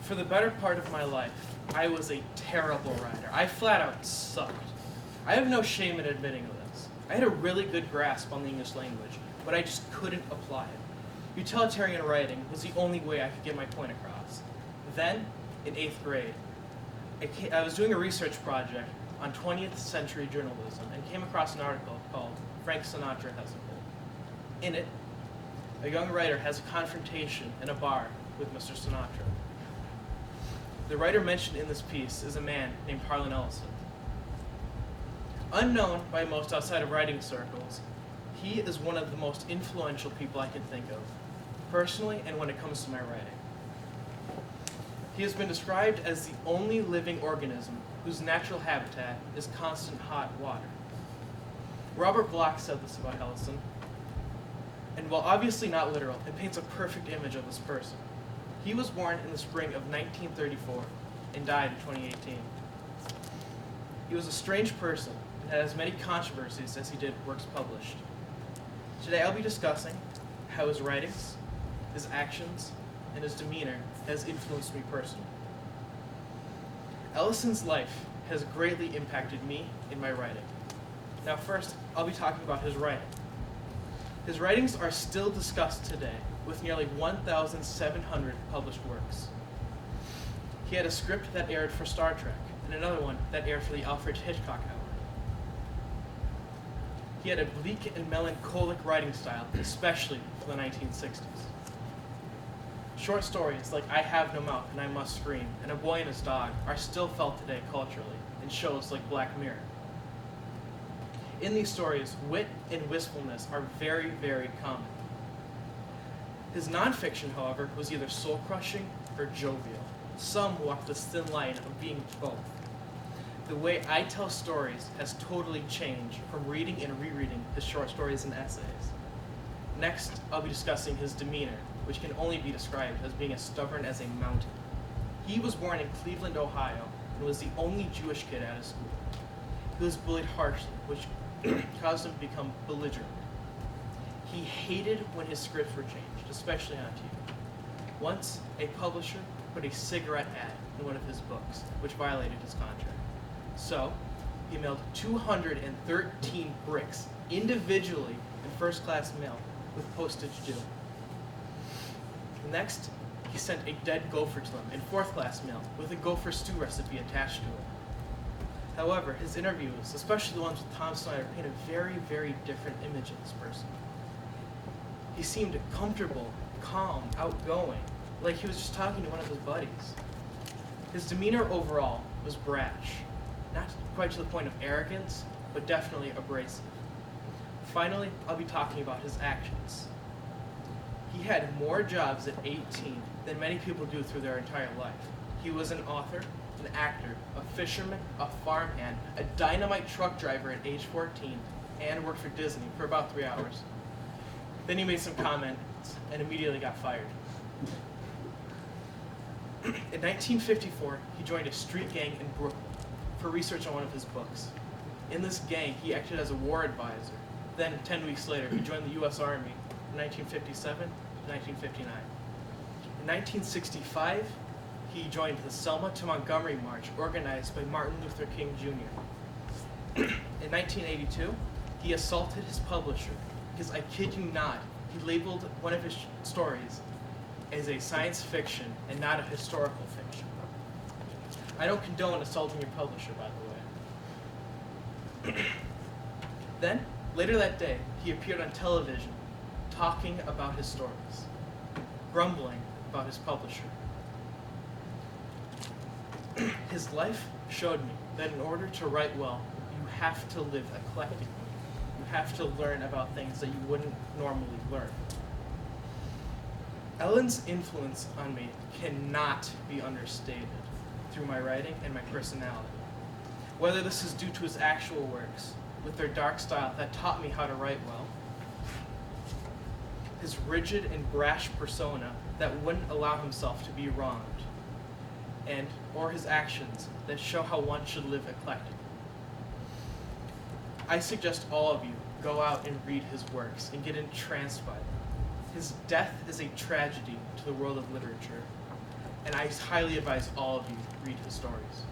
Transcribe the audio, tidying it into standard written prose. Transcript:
For the better part of my life, I was a terrible writer. I flat out sucked. I have no shame in admitting this. I had a really good grasp on the English language, but I just couldn't apply it. Utilitarian writing was the only way I could get my point across. Then, in 8th grade, I was doing a research project on 20th century journalism and came across an article called Frank Sinatra Has a Cold. In it, a young writer has a confrontation in a bar with Mr. Sinatra. The writer mentioned in this piece is a man named Harlan Ellison. Unknown by most outside of writing circles, he is one of the most influential people I can think of, personally and when it comes to my writing. He has been described as the only living organism whose natural habitat is constant hot water. Robert Bloch said this about Ellison, and while obviously not literal, it paints a perfect image of this person. He was born in the spring of 1934 and died in 2018. He was a strange person and had as many controversies as he did works published. Today I'll be discussing how his writings, his actions, and his demeanor has influenced me personally. Ellison's life has greatly impacted me in my writing. Now first, I'll be talking about his writing. His writings are still discussed today, with nearly 1,700 published works. He had a script that aired for Star Trek, and another one that aired for the Alfred Hitchcock Hour. He had a bleak and melancholic writing style, especially for the 1960s. Short stories like I Have No Mouth and I Must Scream and A Boy and His Dog are still felt today culturally in shows like Black Mirror. In these stories, wit and wistfulness are very, very common. His nonfiction, however, was either soul-crushing or jovial. Some walk this thin line of being both. The way I tell stories has totally changed from reading and rereading his short stories and essays. Next, I'll be discussing his demeanor, which can only be described as being as stubborn as a mountain. He was born in Cleveland, Ohio, and was the only Jewish kid at his school. He was bullied harshly, which caused him to become belligerent. He hated when his scripts were changed, especially on TV. Once, a publisher put a cigarette ad in one of his books, which violated his contract. So, he mailed 213 bricks individually in first-class mail with postage due. Next, he sent a dead gopher to them in fourth-class mail with a gopher stew recipe attached to it. However, his interviews, especially the ones with Tom Snyder, paint a very, very different image of this person. He seemed comfortable, calm, outgoing, like he was just talking to one of his buddies. His demeanor overall was brash, not quite to the point of arrogance, but definitely abrasive. Finally, I'll be talking about his actions. He had more jobs at 18 than many people do through their entire life. He was an author, an actor, a fisherman, a farmhand, a dynamite truck driver at age 14, and worked for Disney for about 3 hours. Then he made some comments and immediately got fired. In 1954, he joined a street gang in Brooklyn for research on one of his books. In this gang, he acted as a war advisor. Then, 10 weeks later, he joined the U.S. Army from 1957 to 1959. In 1965, he joined the Selma to Montgomery March, organized by Martin Luther King Jr. In 1982, he assaulted his publisher because, I kid you not, he labeled one of his stories as a science fiction and not a historical fiction. I don't condone assaulting your publisher, by the way. Then, later that day, he appeared on television talking about his stories, grumbling about his publisher. His life showed me that in order to write well, you have to live eclectically. You have to learn about things that you wouldn't normally learn. Ellen's influence on me cannot be understated through my writing and my personality. Whether this is due to his actual works, with their dark style that taught me how to write well, his rigid and brash persona that wouldn't allow himself to be wronged, or his actions that show how one should live eclectically. I suggest all of you go out and read his works and get entranced by them. His death is a tragedy to the world of literature, and I highly advise all of you read his stories.